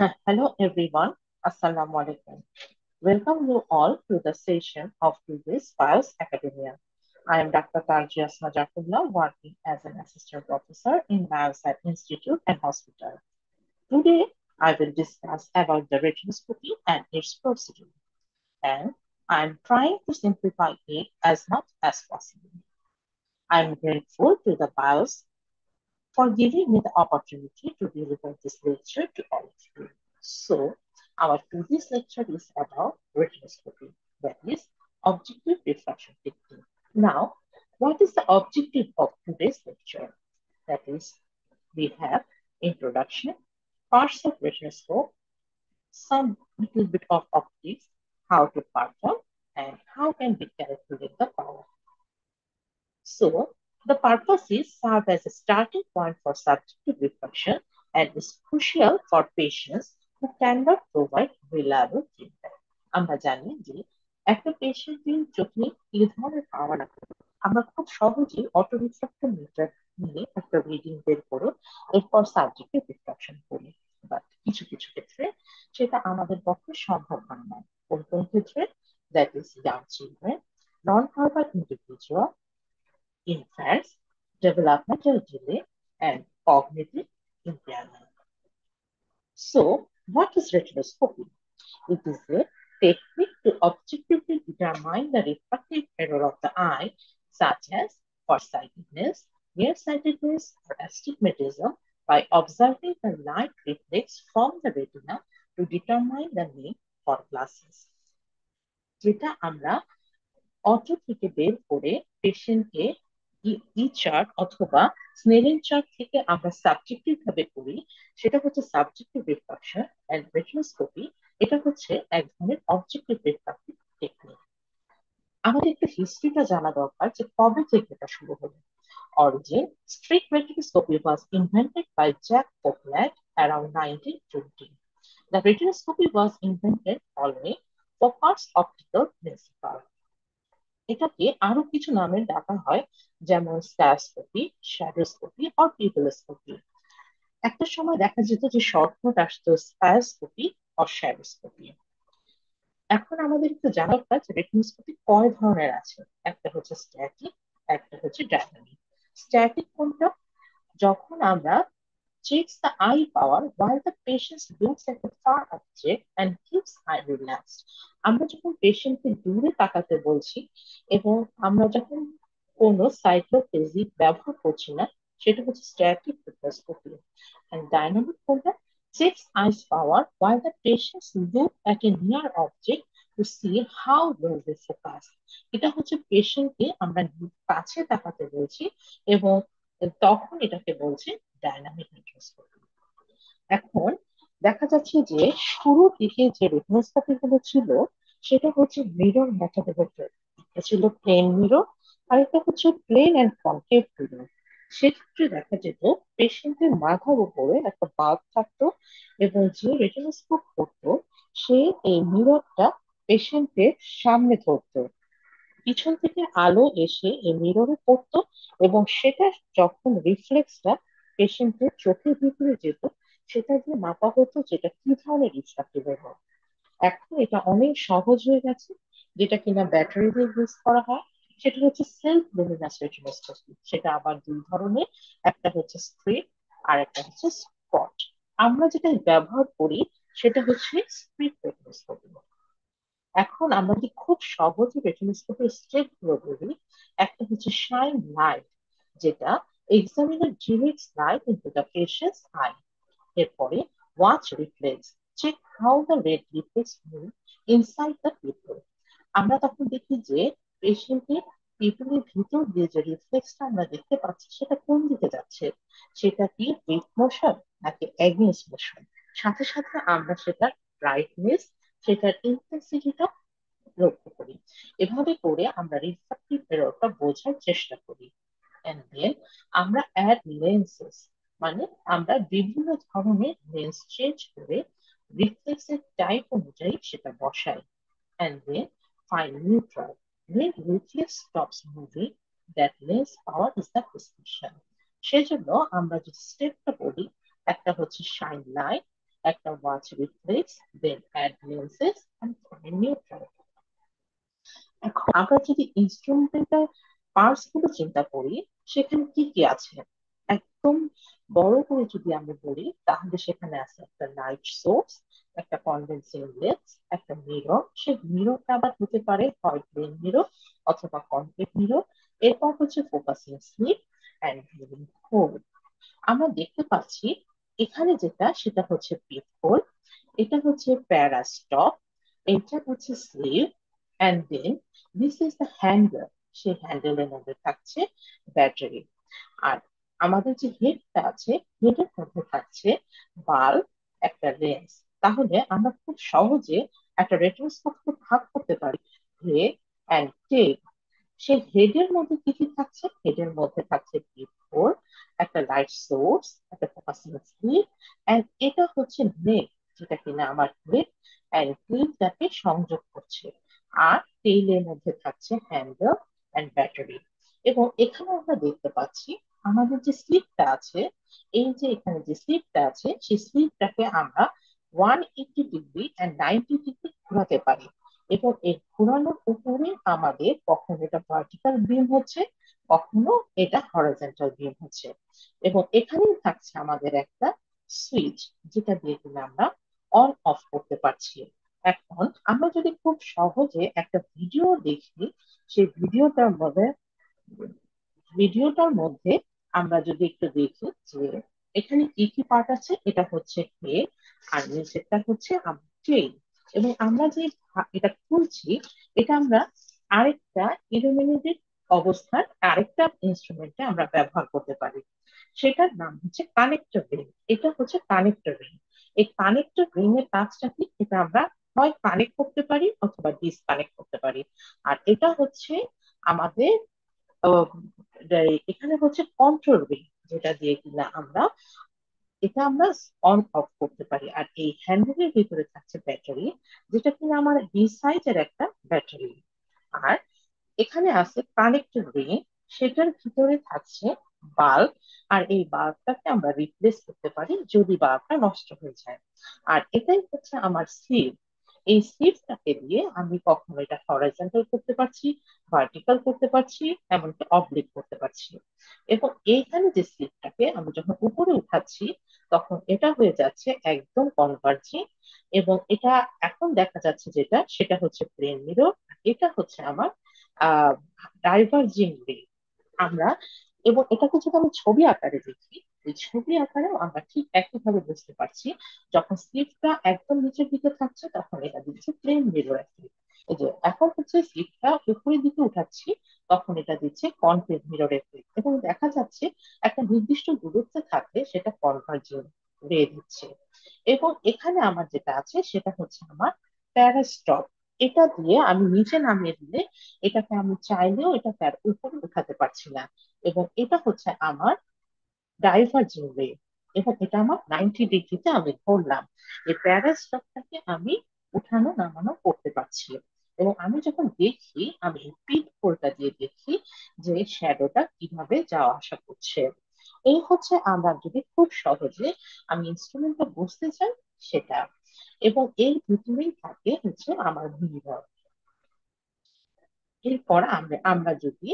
Hello everyone. Assalamu alaikum. Welcome you all to the session of today's BIOS Academia. I am Dr. Tarjias Najakullah, working as an assistant professor in Bioscience Institute and Hospital. Today, I will discuss about the retinoscopy and its procedure, and I am trying to simplify it as much as possible. I am grateful to the BIOS for giving me the opportunity to deliver this lecture to all of you. So, our today's lecture is about retinoscopy, that is, objective refraction technique. Now, what is the objective of today's lecture? That is, we have introduction, parts of retinoscope, some little bit of optics, how to perform, and how can we calculate the power. So, the purpose is serve as a starting point for subjective reflection and is crucial for patients who cannot provide reliable treatment. আমরা জানি যে একটা পেশেন্টের চোখে কি ধরনের পাওয়া না আমরা খুব সহজেই অটো রিফ্রাক্টর মিটার নিয়ে একটা রিডিং বের করে এরপর সাবজেক্টিভ রিফ্রাকশন করি, বাট কিছু কিছু ক্ষেত্রে সেটা আমাদের পক্ষে সম্ভব হয় না। কোন কোন ক্ষেত্রে? That is young children, non verbal individual, infants, developmental delay, and cognitive impairment. So, what is retinoscopy? It is a technique to objectively determine the refractive error of the eye, such as farsightedness, nearsightedness, or astigmatism, by observing the light reflex from the retina to determine the need for glasses. যেটা আমরা auto থেকে বের করে পেশেন্টকে ই chart অথবা স্নেলিং chart থেকে আমরা subjective ভাবে করি, সেটা হচ্ছে সাবজেক্টিভ রিফ্রাকশন। এন্ড রেটিনোস্কোপি এটা হচ্ছে এক ধরনের অবজেক্টিভ রিফ্রাকটিভ টেকনিক। আমাদের একটু হিস্ট্রিটা জানা দরকার যে কবে থেকে এটা শুরু হলো। Origin: strict retinoscopy was invented by Jack Poplad around 1920. The retinoscopy was invented following Foucault's optical principle. এটাকে আরো কিছু নামে ডাকা হয়, যেমন স্টারস্কোপি, শ্যাডোস্কোপি আর পিপলস্কোপি। একটা সময় দেখা যেত যে শর্টকাট আসতো স্পায়ারস্কোপি আর শ্যাডোস্কোপি। এখন আমাদের একটু জানার কাজ রেটিনোস্কোপি কয় ধরনের আছে। একটা হচ্ছে স্ট্যাটিক, একটা হচ্ছে ডাইনামিক। স্ট্যাটিক কোনটা? যখন আমরা checks the eye power while the patient looks at the far object and keeps eye relaxed. আমরা যখন পেশেন্টকে দূরে তাকাতে বলছি এবং আমরা যখন কোনো সাইক্লোফেজিক ব্যবহার করছি না, সেটা হচ্ছে স্ট্যাটিক রিফ্লেক্সোস্কোপি। and dynamic কোনটা? checks eyes power while the patients look at a near object to see how well they focus. এটা হচ্ছে পেশেন্টকে আমরা কাছে তাকাতে বলছি এবং তখন এটাকে বলছে ডাইনামিক রেটিনোস্কোপি। এখন দেখা যাচ্ছে যে শুরুর দিকে যে রেটিনোস্কোপি গুলো ছিল সেটা হচ্ছে মিরর মেথডের উপর। একটা ছিল প্লেন মিরর, আর একটা হচ্ছে প্লেন অ্যান্ড কনকেভ মিরর। সেক্ষেত্রে দেখা যেত পেশেন্টের মাথার উপরে একটা বাল্ব থাকতো এবং যে রেটিনোস্কোপ করতো সে এই মিররটা পেশেন্টের সামনে ধরতো। পিছন থেকে আলো এসে এই মিররে পড়তো এবং সেটা যখন রিফ্লেক্সটা পেশেন্টের চোখের ভিতরে যেত সেটা দিয়ে মাপা হতো যেটা কি ধরনের রিফ্রাক্টিভ এরর। এখন এটা অনেক সহজ হয়ে গেছে, যেটা কিনা ব্যাটারি দিয়ে ইউজ করা হয়। সেটা হচ্ছে সেলফ লুমিনাস রেটিনোস্কোপি। সেটা আবার দুই ধরনের, একটা হচ্ছে স্ট্রিপ আর একটা হচ্ছে স্পট। আমরা যেটা ব্যবহার করি সেটা হচ্ছে স্ট্রিপ রেটিনোস্কোপি। এখন আমরা যদি খুব সহজে রেটিনোস্কোপের স্টেপ গুলো বলি, একটা হচ্ছে শাইন লাইট, যেটা examiner directs light into the patient's eye. এরপরে watch reflex, check how the red reflex move inside the pupil. আমরা তখন দেখি যে পেশেন্টের পিপলের ভিতর দিয়ে যে রিফ্লেক্সটা আমরা দেখতে পাচ্ছি সেটা কোন দিকে যাচ্ছে, সেটা কি উইথ মোশন নাকি এগেইনস্ট মোশন। সাথে সাথে আমরা সেটার ব্রাইটনেস, সেটার ইন্টেন্সিটিটা লক্ষ্য করি। এভাবে করে আমরা রিফ্রাক্টিভ এররটা বোঝার চেষ্টা করি। এন্ড দেন আমরা অ্যাড লেন্সেস, মানে আমরা বিভিন্ন ধরনের লেন্স চেঞ্জ করে রিফ্লেক্সের টাইপ অনুযায়ী সেটা বসাই। And then find neutral. when reflex stops moving, that lens power is the prescription. সেজন্য আমরা যে স্টেপটা বলি, একটা হচ্ছে শাইন লাইট, একটা watch reflex, then add lenses and neutral. এখন আমরা যদি ইনস্ট্রুমেন্টাল পার্টস গুলো চিন্তা করি, সেখানে কি কি আছে একদম বড় করে যদি আমরা বলি, তাহলে সেখানে আছে একটা লাইট সোর্স, একটা কন্ডেন্সিং লেন্স, একটা মিরর। সেই মিররটা আবার হতে পারে হয় প্লেন মিরর অথবা কনকেভ মিরর। এরপর হচ্ছে focusing sleeve and viewing hole. আমরা দেখতে পাচ্ছি এখানে যেটা, সেটা হচ্ছে পিপ হোল, এটা হচ্ছে প্যারাস্টপ, এটা হচ্ছে sleeve, and then this is the handle. সেই হ্যান্ডেলের মধ্যে থাকছে ব্যাটারি। আর আমাদের যে হেডটা আছে, হেডের মধ্যে থাকছে বাল্ব, একটা লেন্স। তাহলে আমরা খুব সহজে একটা রেটিনোস্কোপকে ভাগ করতে পারি হেড অ্যান্ড টেল। সেই হেডের মধ্যে কি কি থাকছে? হেডের মধ্যে থাকছে ফোর, একটা লাইট সোর্স, একটা ফোকাসিং স্লিপ, এন্ড এটা হচ্ছে নেক, যেটা কিনা আমার হেড এন্ড ক্লিপটাকে সংযোগ করছে। আর টেইলের মধ্যে থাকছে হ্যান্ডেল এন্ড ব্যাটারি। এবং এখানে আমরা দেখতে পাচ্ছি আমাদের যে স্লিপটা আছে, এই যে এখানে যে স্লিপটা আছে, সেই স্লিপটাকে আমরা 180 ডিগ্রি এন্ড 90 ডিগ্রি ঘোরাতে পারি। এবং এই ঘোরানোর উপরে আমাদের কখনো এটা ভার্টিক্যাল বিম হচ্ছে, কখনো এটা হরাইজন্টাল বিম হচ্ছে। এবং এখানেই থাকছে আমাদের একটা সুইচ, যেটা দিয়ে কিনা আমরা অন অফ করতে পারছি। এখন আমরা যদি খুব সহজে একটা ভিডিও দেখি, সেই ভিডিওটার মধ্যে আমরা যদি একটু দেখি যে এখানে কি কি পার্ট আছে। এটা হচ্ছে হেড, আর নিচেরটা হচ্ছে আমার টেইল। এবং আমরা যে এটা খুলছি, এটা আমরা আরেকটা ইলুমিনেটেড অবস্থার আরেকটা ইনস্ট্রুমেন্টে আমরা ব্যবহার করতে পারি। সেটার নাম হচ্ছে কানেক্টর রিং। এটা হচ্ছে কানেক্টর রিং। এই কানেক্টর রিং এর কাজটা কি? এটা আমরা হয় কানেক্ট করতে পারি অথবা ডিসকানেক্ট করতে পারি। আর এটা হচ্ছে আমাদের আহ, এখানে হচ্ছে কন্ট্রোল রিং, যেটা দিয়ে কিনা আমরা অন অফ করতে পারি। আর এই হ্যান্ডেলের ভিতরে থাকছে ব্যাটারি, যেটা কিনা আমার বি সাইজের একটা ব্যাটারি। আর এখানে আছে কানেক্টেড রিং, সেটার ভিতরে থাকছে বাল্ব। আর এই বাল্বটাকে আমরা রিপ্লেস করতে পারি যদি বাল্বটা নষ্ট হয়ে যায়। আর এটাই হচ্ছে আমার স্লিভ। এই স্লিভটাকে দিয়ে আমি কখনো এটা হরাইজন্টাল করতে পারছি, ভার্টিক্যাল করতে পারছি, এমনকি অবলিক করতে পারছি। এবং এইখানে যে স্লিভটাকে আমি যখন উপরে উঠাচ্ছি, তখন এটা হয়ে যাচ্ছে একদম কনভার্জিং। এবং এটা এখন দেখা যাচ্ছে যেটা, সেটা হচ্ছে প্লেন মিরর। এটা হচ্ছে আমার আহ ডাইভার্জিং রে। আমরা এবং এটাকে যদি আমি ছবি আকারে দেখি, এই ছবি আকারেও আমরা ঠিক একইভাবে বুঝতে পারছি। যখন স্লিপটা একদম নিচের দিকে থাকছে, তখন এটা দিচ্ছে প্লেন মিরর এফেক্ট। এই যে এখন হচ্ছে স্লিপটা উপরের দিকে উঠাচ্ছি, তখন এটা দিচ্ছে কনকেভ মিরর এফেক্ট। এবং দেখা যাচ্ছে একটা নির্দিষ্ট দূরত্বে থাকলে সেটা কনভার্জিং রে দিচ্ছে। এবং এখানে আমার যেটা আছে, সেটা হচ্ছে আমার প্যারাস্টপ। এটা দিয়ে আমি নিচে নামিয়ে দিলে এটাকে আমি চাইলেও এটা তার উপরে উঠাতে পারছি না। এবং এটা হচ্ছে আমার ডাইভার্জিং রে। এবং এটা আমার 90 ডিগ্রিতে আমি ধরলাম। এই প্যারাস্টপটাকে আমি উঠানো নামানো করতে পারছি। এবং আমি যখন দেখি, আমি পিট হোলটা দিয়ে দেখি যে শ্যাডোটা কিভাবে যাওয়া আসা করছে। এই হচ্ছে আমরা যদি খুব সহজে আমি ইনস্ট্রুমেন্টটা বুঝতে চাই সেটা। এবং এর ভিতরেই থাকে হচ্ছে আমার মিরর। এরপর আমরা যদি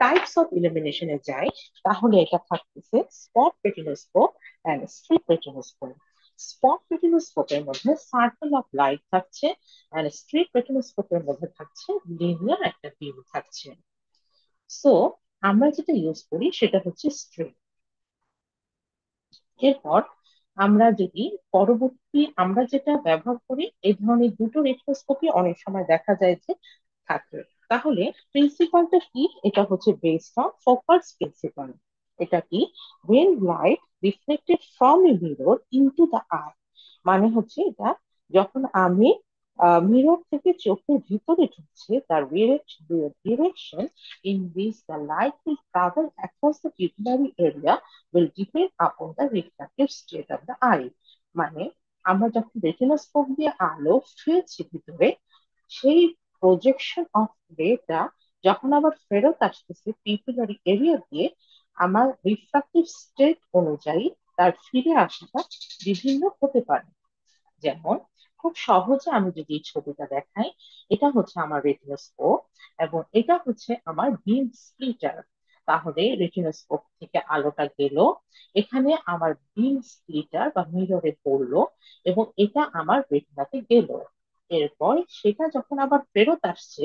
টাইপস অফ ইলুমিনেশনে যাই, তাহলে এটা থাকতেছে spot retinoscope and streak retinoscope. Spot রেটিনোস্কোপের মধ্যে সার্কেল অফ লাইট থাকছে, এন্ড স্ট্রিপ রেটিনোস্কোপের মধ্যে থাকছে লিনিয়ার একটা বিম থাকছে। সো আমরা যেটা ইউজ করি সেটা হচ্ছে স্ট্রিপ। এরপর আমরা যদি আমরা যেটা ব্যবহার করি, এই ধরনের দুটো রেটিনোস্কোপই অনেক সময় দেখা যায় যে থাকে। তাহলে প্রিন্সিপালটা কি? এটা হচ্ছে বেসড অন ফোকাস প্রিন্সিপাল। এটা কি? when light reflected from a mirror into the eye, মানে হচ্ছে এটা যখন আমি মিরর থেকে চোখের ভিতরে ঢুকছে, তার direction in which the light will travel across the pupillary area will depend upon the refractive state of the eye। মানে আমরা যখন রেটিনোস্কোপ দিয়ে আলো ফেলছি ভিতরে, সেই প্রজেকশন অফ রেটা যখন আবার ফেরত আসতেছে পিপুলারি এরিয়া দিয়ে, আমার রিফ্রাক্টিভ স্টেট অনুযায়ী তার ফিরে আসাটা বিভিন্ন হতে পারে। যেমন খুব সহজে আমি যদি এই ছবিটা দেখাই, এটা হচ্ছে আমার রেটিনোস্কোপ এবং এটা হচ্ছে আমার বিম স্প্লিটার। তাহলে রেটিনোস্কোপ থেকে আলোটা গেল, এখানে আমার বিম স্প্লিটার বা মিররে পড়লো এবং এটা আমার রেটিনাতে গেল। এরপর সেটা যখন আবার ফেরত আসছে,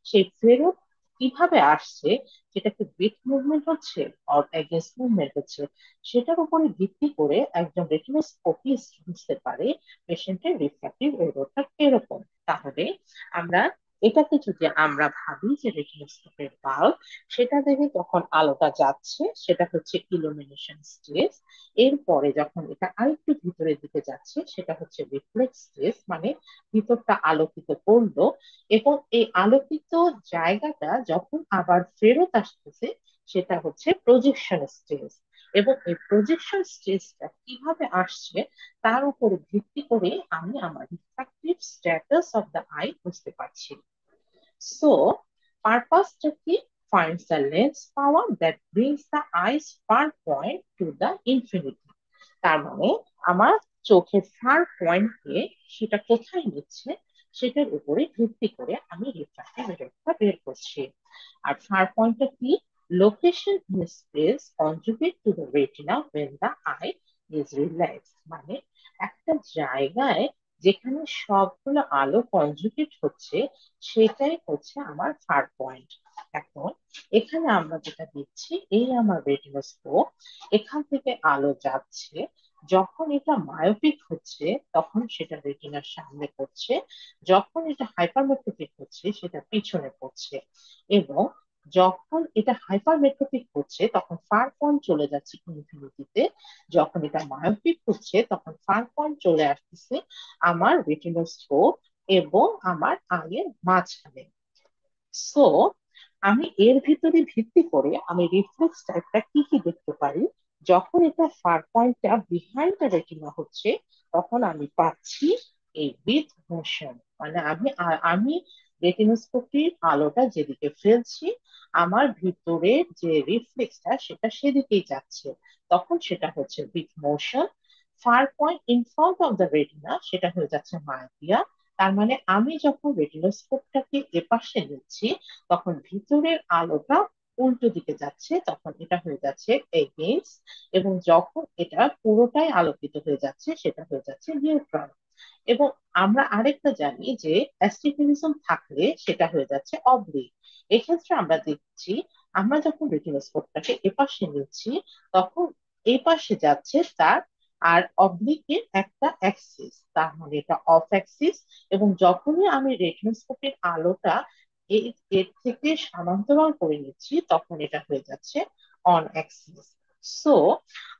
সেই ফেরত কিভাবে আসছে, সেটা কি উইথ মুভমেন্ট হচ্ছে অর এগেন্স্ট মুভমেন্ট হচ্ছে, সেটার উপরে ভিত্তি করে একজন রেটিনোস্কোপিস্ট বুঝতে পারে পেশেন্টের রিফ্র্যাক্টিভ এররটা কিরকম। তাহলে আমরা এটাকে যদি আমরা ভাবি যে রেটিনোস্কোপের বাল্ব, সেটা থেকে যখন আলোটা যাচ্ছে সেটা হচ্ছে ইলুমিনেশন স্টেজ। এরপরে যখন এটা আরেকটু ভিতরের দিকে যাচ্ছে সেটা হচ্ছে রিফ্লেক্স স্টেজ, মানে ভিতরটা আলোকিত করলো এবং এই আলোকিত জায়গাটা যখন আবার ফেরত আসতেছে সেটা হচ্ছে প্রজেকশন স্টেজ। এবং এই প্রজেকশন স্টেজটা কিভাবে আসছে তার উপরে ভিত্তি করে আমি আমার refractive status of the I বুঝতে পারছি। সো পারপাসটা কি? Finds the lens power that brings the eye's far point to the infinity. তার মানে আমার চোখের ফার পয়েন্টকে সেটা কোথায় নিচ্ছে সেটার উপরে ভিত্তি করে আমি রিফ্রাক্টিভ এররটা বের করছি। আর ফার পয়েন্টটা কি? Location in space conjugate to the retina when the eye is relaxed, মানে একটা জায়গায় যেখানে সবগুলো আলো কনজুগেট হচ্ছে সেটাই হচ্ছে আমার ফার পয়েন্ট। এখন এখানে আমরা যেটা দেখছি, এই আমার রেটিনোস্কোপ, এখান থেকে আলো যাচ্ছে, যখন এটা মায়োপিক হচ্ছে তখন সেটা রেটিনার সামনে পড়ছে, যখন এটা হাইপারমেট্রোপিক হচ্ছে সেটা পিছনে পড়ছে। এবং যখন এটা হাইপারমেট্রোপিক হচ্ছে তখন ফার পয়েন্ট চলে যাচ্ছে ইনফিনিটিতে, যখন এটা মায়োপিক হচ্ছে তখন ফার পয়েন্ট চলে আসতেছে আমার রেটিনোস্কোপ এবং আমার আইয়ের মাঝখানে। সো আমি এর ভিতরে ভিত্তি করে আমি রিফ্লেক্স টাইপটা কি কি দেখতে পারি। যখন এটা ফার পয়েন্টটা বিহাইন্ড দ্য রেটিনা হচ্ছে তখন আমি পাচ্ছি এই উইথ মোশন, মানে আমি রেটিনোস্কোপির আলোটা যেদিকে ফেলছি আমার ভিতরের যে রিফ্লেক্সটা সেটা সেদিকেই যাচ্ছে, তখন সেটা হচ্ছে with motion. Far point in front of the retina সেটা হয়ে যাচ্ছে মায়োপিয়া। তার মানে আমি যখন রেটিনোস্কোপটাকে এপাশে নিচ্ছি তখন ভিতরের আলোটা উল্টো দিকে যাচ্ছে, তখন এটা হয়ে যাচ্ছে এগেইনস্ট। এবং যখন এটা পুরোটাই আলোকিত হয়ে যাচ্ছে সেটা হয়ে যাচ্ছে নিউট্রাল। এবং আমরা আরেকটা জানি যে অ্যাস্টিগমেটিজম থাকলে সেটা হয়ে যাচ্ছে অবলিক। এক্ষেত্রে আমরা দেখছি আমরা যখন রেটিনোস্কোপটাকে এপাশে নিচ্ছি তখন এই পাশে যাচ্ছে তার আর অবলিকের একটা অ্যাক্সিস, তার মানে এটা অফ অ্যাক্সিস। এবং যখনই আমি রেটিনোস্কোপের আলোটা এর থেকে সমান্তরাল করে নিচ্ছি তখন এটা হয়ে যাচ্ছে অন অ্যাক্সিস। সো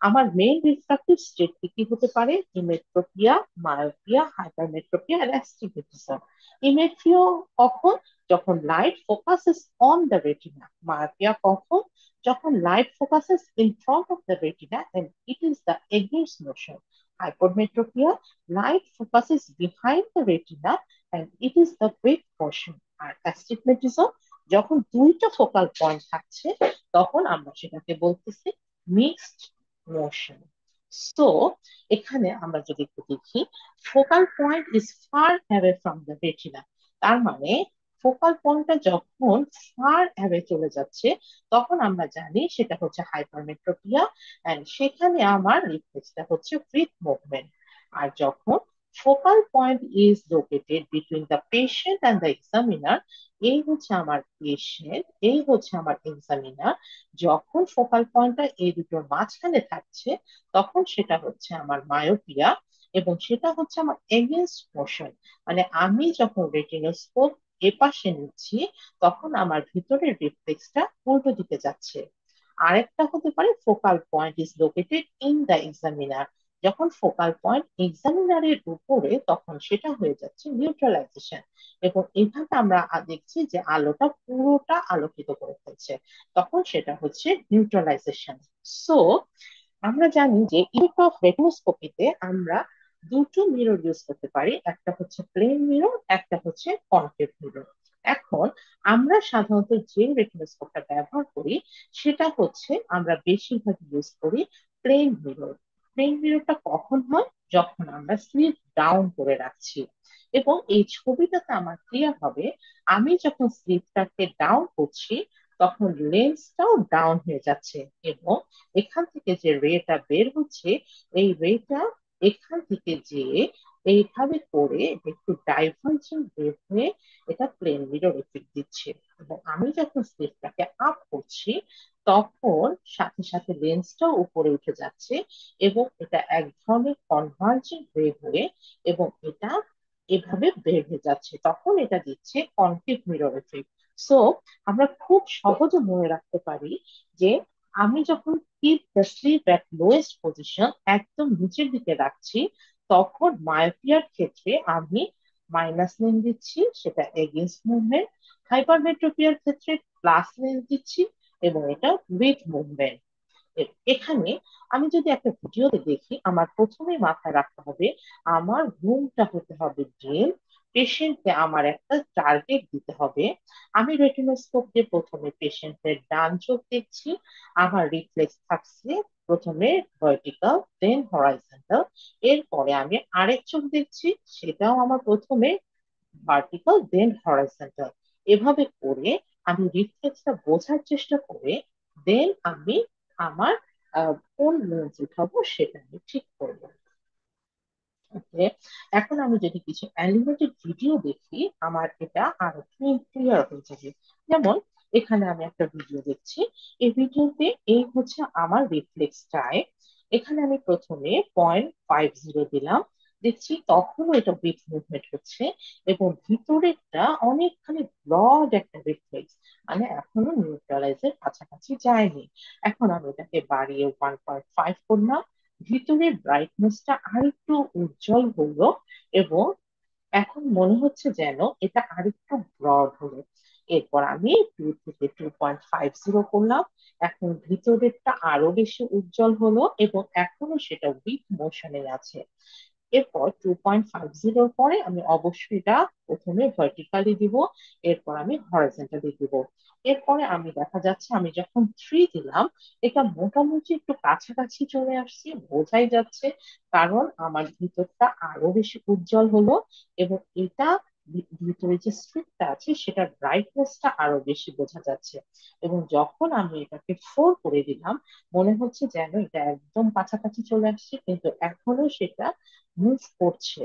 আমার মেইন রিফ্রাক্টিভ স্টেট কি কি হতে পারে? ইমেট্রোপিয়া, মায়োপিয়া, হাইপারমেট্রোপিয়া আর অ্যাস্টিগমেটিজম। ইমেট্রিও কখন? যখন light focuses on the retina. Myopia কখন? যখন light focuses in front of the retina and it is the against motion. Hypermetropia, light focuses behind the retina and it is the with motion. আর astigmatism যখন দুইটা focal point থাকছে তখন আমরা সেটাকে বলতেছি মিক্সড মোশন। সো এখানে আমরা যদি একটু দেখি, focal point is far away from the retina. তার মানে ফোকাল পয়েন্টটা যখন ফার অ্যাওয়ে চলে যাচ্ছে তখন আমরা জানি সেটা হচ্ছে হাইপারমেট্রোপিয়া, এন্ড সেখানে আমার রিফ্লেক্সটা হচ্ছে উইথ মুভমেন্ট। আর যখন focal point is located between the patient and the examiner, এই হচ্ছে আমার পেশেন্ট, এই হচ্ছে আমার এক্সামিনার, যখন ফোকাল পয়েন্টটা এই দুটোর মাঝখানে থাকছে তখন সেটা হচ্ছে আমার মায়োপিয়া। এবং সেটা হচ্ছে আমার এগেনস্ট মোশন, মানে আমি যখন রেটিনোস্কোপ এপাশে নিচ্ছি তখন আমার ভিতরের রিফ্লেক্সটা উল্টো দিকে যাচ্ছে। আরেকটা হতে পারে focal point is located in the examiner. যখন ফোকাল পয়েন্ট এক্সামিনারের উপরে তখন সেটা হয়ে যাচ্ছে নিউট্রালাইজেশন। এবং এইভাবে আমরা দেখছি যে আলোটা পুরোটা আলোকিত করে ফেলছে, তখন সেটা হচ্ছে নিউট্রালাইজেশন। সো আমরা জানি যে ইফেক্ট অফ রেটিনোস্কোপিতে আমরা দুটো মিরর ইউজ করতে পারি, একটা হচ্ছে প্লেন মিরর, একটা হচ্ছে কনকেভ মিরর। এখন আমরা সাধারণত যে রেটিনোস্কোপটা ব্যবহার করি সেটা হচ্ছে আমরা বেশিরভাগ ইউজ করি প্লেন মিরর। প্লেন মিররটা কখন হয়? যখন আমরা স্লিপ ডাউন করে রাখছি। এবং এই ছবিটাতে আমার ক্লিয়ার হবে, আমি যখন স্লিপটাকে ডাউন করছি তখন লেন্সটাও ডাউন হয়ে যাচ্ছে, এবং এখান থেকে যে রেটা বের হচ্ছে, এই রেটা এখান থেকে যে এইভাবে করে একটু ডাইভার্জিং বের হয়ে এটা প্লেন মিরর এফেক্ট দিচ্ছে। এবং আমি যখন স্লিপটাকে আপ করছি তখন সাথে সাথে লেন্সটাও উপরে উঠে যাচ্ছে, এবং এটা এক ধরনের কনভার্জিং রে হয়ে এবং এটা এভাবে বের হয়ে যাচ্ছে, তখন এটা দিচ্ছে কনকেভ মিরর এফেক্ট। সো আমরা খুব সহজে মনে রাখতে পারি যে আমি যখন keep the sleep at lowest position একদম নিচের দিকে রাখছি, তখন মায়োপিয়ার ক্ষেত্রে আমি মাইনাস লেন্স দিচ্ছি, সেটা এগেইনস্ট মুভমেন্ট। হাইপারমেট্রোপিয়ার ক্ষেত্রে প্লাস লেন্স দিচ্ছি, এবং এটা উইথ মুভমেন্ট। এখানে আমি যদি একটা ভিডিওতে দেখি, আমার প্রথমে মাথায় রাখতে হবে আমার ঘুমটা হতে হবে ড্রিম। পেশেন্টকে আমার একটা টার্গেট দিতে হবে। আমি রেটিনোস্কোপ দিয়ে প্রথমে পেশেন্টের ডান চোখ দেখছি। আমার রিফ্লেক্স থাকছে প্রথমে ভার্টিক্যাল দেন হরাইজন্টাল। এরপরে আমি আরেক চোখ দেখছি, সেটাও আমার প্রথমে ভার্টিক্যাল দেন হরাইজন্টাল। এভাবে করে আমি রিফ্লেক্সটা বোঝার চেষ্টা করে দেন আমি আমার কোন লেন্স উঠাবো সেটা আমি ঠিক করবো। ওকে, এখন আমি যদি কিছু অ্যানিমেটেড ভিডিও দেখি আমার এটা আরো ক্লিয়ার হয়ে যাবে। যেমন এখানে আমি একটা ভিডিও দেখছি। এই ভিডিওতে এই হচ্ছে আমার রিফ্লেক্স টাইম। এখানে আমি প্রথমে 0.50 দিলাম, দেখছি তখনও এটা উইথ মুভমেন্ট হচ্ছে, এবং ভিতরেরটা অনেকখানি ব্রড একটা রিফ্লেক্স, মানে এখনো নিউট্রালাইজের কাছাকাছি যায়নি। এখন আমি এটাকে বাড়িয়ে 1.5 করলাম, ভিতরের ব্রাইটনেসটা আরেকটু উজ্জ্বল হলো, এবং এখন মনে হচ্ছে যেন এটা আরেকটু ব্রড হলো। এরপর আমি 2 থেকে 2.50 করলাম, এখন ভিতরেরটা আরো বেশি উজ্জ্বল হলো, এবং এখনো সেটা উইথ মোশনে আছে। এরপর 2.50 পরে আমি অবশ্যই এটা প্রথমে ভার্টিক্যালি দিব, এরপর আমি হরাইজন্টালি দিব। এরপরে আমি দেখা যাচ্ছে আমি যখন 3 দিলাম, এটা মোটামুটি একটু কাছাকাছি চলে আসছে, বোঝাই যাচ্ছে, কারণ আমার ভিতরটা আরো বেশি উজ্জ্বল হলো, এবং এটা ভিতরে যে স্ট্রিপটা আছে সেটার ব্রাইটনেসটা আরো বেশি বোঝা যাচ্ছে। এবং যখন আমি এটাকে 4 করে দিলাম, মনে হচ্ছে যেন এটা একদম কাছাকাছি চলে আসছে, কিন্তু এখনো সেটা মুভ করছে।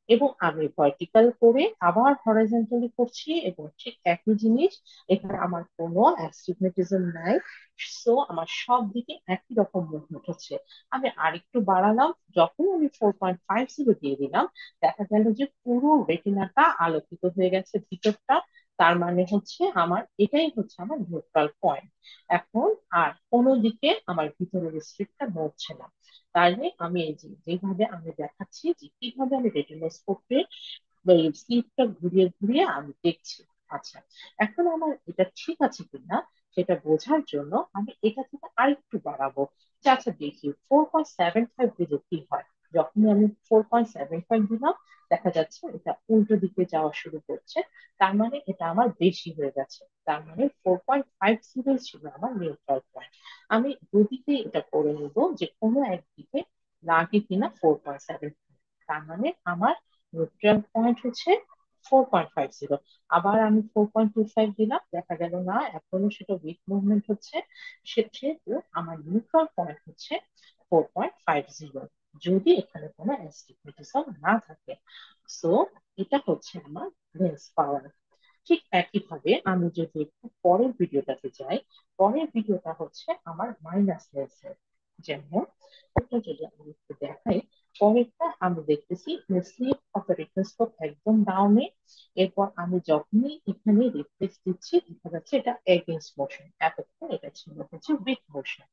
এবং আমি ভার্টিক্যাল করে আবার হরাইজন্টালি করছি, এবং ঠিক একই জিনিস, এখানে আমার কোনো অ্যাস্টিগমেটিজম নাই। সো আমার সব দিকে একই রকম মুভমেন্ট হচ্ছে। আমি আরেকটু বাড়ালাম, যখন আমি 4.50 দিয়ে দিলাম, দেখা গেল যে পুরো রেটিনাটা আলোকিত হয়ে গেছে ভিতরটা। তার মানে হচ্ছে আমার এটাই হচ্ছে আমার নিউট্রাল পয়েন্ট। এখন আর কোনো দিকে আমার ভিতরের স্ট্রিপটা নড়ছে না। তাহলে আমি এই যে যেভাবে আমি দেখাচ্ছি যে কিভাবে আমি রেটিনোস্কোপে স্লিপটা ঘুরিয়ে ঘুরিয়ে আমি দেখছি। আচ্ছা, এখন আমার এটা ঠিক আছে কিনা সেটা বোঝার জন্য আমি এটা থেকে আরেকটু বাড়াবো। আচ্ছা দেখি 4.75 দিলে কি হয়। যখনই আমি 4.75 দিলাম, দেখা যাচ্ছে এটা উল্টো দিকে যাওয়া শুরু করছে। তার মানে এটা আমার বেশি হয়ে গেছে, তার মানে 4.50 ছিল আমার নিউট্রাল পয়েন্ট। আমি দুদিকে এটা করে নিব যে কোনো একদিকে লাগে কিনা 4.7। তার মানে আমার নিউট্রাল পয়েন্ট হচ্ছে 4.50। আবার আমি 4.25 দিলাম, দেখা গেল না এখনো সেটা উইক মুভমেন্ট হচ্ছে, সেক্ষেত্রে আমার নিউট্রাল পয়েন্ট হচ্ছে 4.50, যদি এখানে কোনো অ্যাস্টিগমেটিজম না থাকে। সো এটা হচ্ছে আমার লেন্স পাওয়ার। ঠিক একইভাবে আমি যদি একটু পরের ভিডিওটাতে যাই, পরের ভিডিওটা হচ্ছে আমার মাইনাস লেন্সের। যেমন ওটা যদি আমি একটু দেখাই, পরেরটা আমি দেখতেছি স্লিপ অফ দ্য রেটিনোস্কোপ একদম ডাউনে। এরপর আমি যখনই এখানে রিফ্লেক্স দিচ্ছি, দেখা যাচ্ছে এটা এগেইনস্ট মোশন, এতক্ষণ এটা ছিল হচ্ছে উইথ মোশন।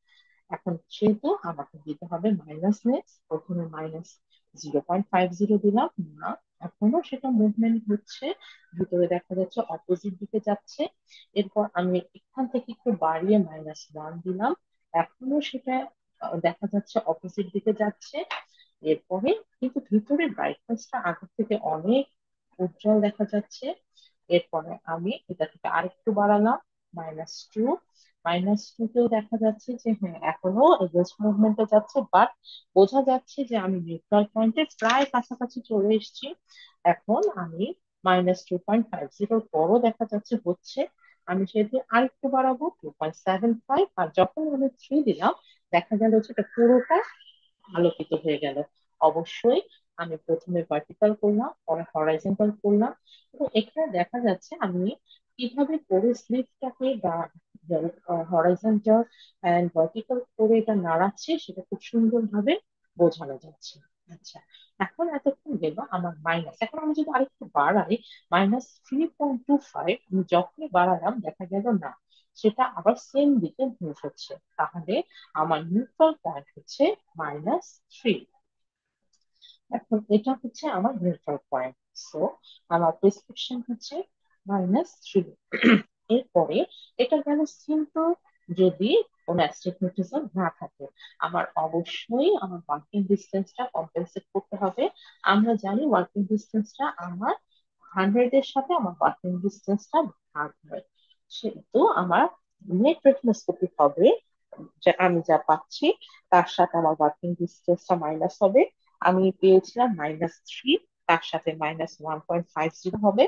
এখন যেহেতু আমাকে দিতে হবে মাইনাস লেন্স, প্রথমে -0.50 দিলাম না, এখনো সেটা মুভমেন্ট হচ্ছে, ভিতরে দেখা যাচ্ছে অপোজিট দিকে যাচ্ছে। এরপর আমি এখান থেকে একটু বাড়িয়ে -1 দিলাম, এখনো সেটা দেখা যাচ্ছে অপোজিট দিকে যাচ্ছে। এরপরে কিন্তু ভিতরের ব্রাইটনেসটা আগের থেকে অনেক উজ্জ্বল দেখা যাচ্ছে। এরপরে আমি এটা থেকে আরেকটু বাড়ালাম, -2। -2তেও দেখা যাচ্ছে যে হ্যাঁ এখনো এগেনস্ট মুভমেন্টে যাচ্ছে, বাট বোঝা যাচ্ছে যে আমি নিউট্রাল পয়েন্টের প্রায় কাছাকাছি চলে এসেছি। এখন আমি -2.50 পরও দেখা যাচ্ছে হচ্ছে, আমি সেটি আরেকটু বাড়াবো 2.75, আর যখন আমি 3 দিলাম দেখা গেল যে এটা পুরোটা আলোকিত হয়ে গেল। অবশ্যই আমি প্রথমে ভার্টিক্যাল করলাম, পরে হরাইজন্টাল করলাম, এবং এখানে দেখা যাচ্ছে আমি কিভাবে করে স্লিপটাকে বা হরাইজন্টাল এন্ড ভার্টিক্যাল করে এটা নাড়াচ্ছি সেটা খুব সুন্দরভাবে বোঝানো যাচ্ছে। আচ্ছা, এখন এতক্ষণ গেল আমার মাইনাস, এখন আমি যদি আরেকটু বাড়াই -3.25, আমি যখনই বাড়ালাম দেখা গেল না, সেটা আবার সেম দিকে মুভ হচ্ছে। তাহলে আমার নিউট্রাল পয়েন্ট হচ্ছে -3। এখন এটা হচ্ছে আমার নিউট্রাল পয়েন্ট। সো আমার প্রেসক্রিপশন হচ্ছে -3। এরপরে এটা গেল সিম্পল। যদি কোনো অ্যাস্টিগমেটিজম না থাকে, আমার অবশ্যই আমার ওয়ার্কিং ডিস্টেন্সটা কম্পেনসেট করতে হবে। আমরা জানি ওয়ার্কিং ডিস্টেন্সটা আমার 100 এর সাথে আমার ওয়ার্কিং ডিস্টেন্সটা ভাগ হয়, সেহেতু আমার নেট রেটিনোস্কোপি হবে যে আমি যা পাচ্ছি তার সাথে আমার ওয়ার্কিং ডিস্টেন্সটা মাইনাস হবে। আমি পেয়েছিলাম -3, তার সাথে -1.50 হবে,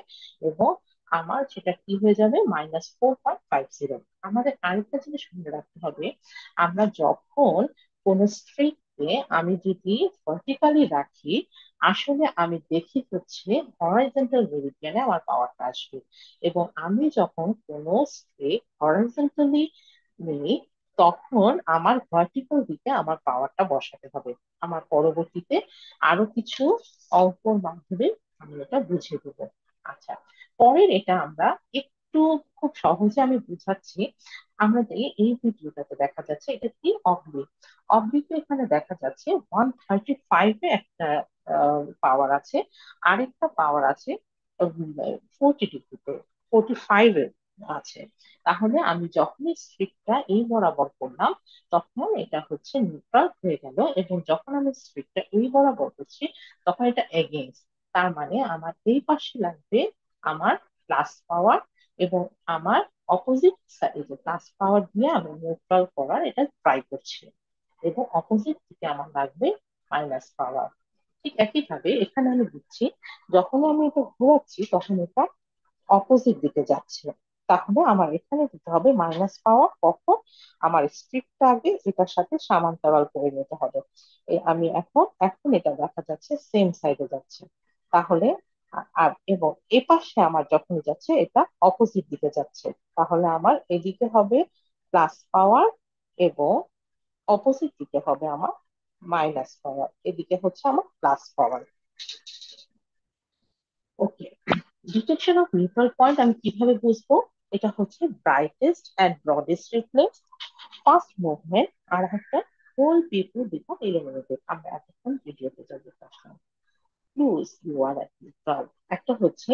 এবং আমার সেটা কি হয়ে যাবে -4.50। আমাদের আরেকটা জিনিস মনে রাখতে হবে, আমরা যখন কোন স্ট্রিপকে আমি যদি ভার্টিক্যালি রাখি, আসলে আমি দেখি হচ্ছে হরাইজন্টাল মেরিডিয়ানে আমার পাওয়ারটা আসবে, এবং আমি যখন কোন স্ট্রিপ হরাইজন্টালি নেই তখন আমার ভার্টিক্যাল দিকে আমার পাওয়ারটা বসাতে হবে। আমার পরবর্তীতে আরো কিছু অঙ্কর মাধ্যমে আমি এটা বুঝিয়ে দেবো। আচ্ছা, পরের এটা আমরা একটু খুব সহজে আমি বুঝাচ্ছি। আমাদের এই ভিডিওটাতে দেখা যাচ্ছে এটা কি অবলিক। অবলিকে এখানে দেখা যাচ্ছে 135-এ একটা পাওয়ার আছে, আরেকটা পাওয়ার আছে 40 ডিগ্রিতে, 45-এ আছে। তাহলে আমি যখনই স্ট্রিকটা এই বরাবর করলাম তখন এটা হচ্ছে নিউট্রাল হয়ে গেল, এবং যখন আমি স্ট্রিকটা এই বরাবর করছি তখন এটা এগেইনস্ট। তার মানে আমার এই পাশে লাগবে আমার প্লাস পাওয়ার, এবং আমার অপোজিট সাইডে প্লাস পাওয়ার দিয়ে আমি নিউট্রাল করার এটা ট্রাই করছি, এবং অপোজিট দিকে আমার লাগবে মাইনাস পাওয়ার। ঠিক একইভাবে এখানে আমি দিচ্ছি, যখন আমি এটা ঘোরাচ্ছি তখন এটা অপোজিট দিকে যাচ্ছে। তাহলে আমার এখানে দিতে হবে মাইনাস পাওয়ার, কখন আমার স্ট্রিপটা আগে এটার সাথে সমান্তরাল করে নিতে হবে। আমি এখন এখন এটা দেখা যাচ্ছে সেম সাইডে যাচ্ছে। তাহলে আর এবং এ পাশে আমার যখন যাচ্ছে এটা অপোজিট দিকে যাচ্ছে, তাহলে আমার এদিকে হবে প্লাস পাওয়ার, এবং অপোজিট দিকে হবে আমার মাইনাস পাওয়ার, এদিকে হচ্ছে আমার plus power. Okay, detection of neutral point আমি কিভাবে বুঝবো? এটা হচ্ছে brightest and broadest reflex, first movement, আর একটা হোল পিপল বিকাম ইলুমিনেটেড। আমরা এতক্ষণ ভিডিওতে যা দেখলাম ক্লুজ ইউ আর নিউট্রাল। একটা হচ্ছে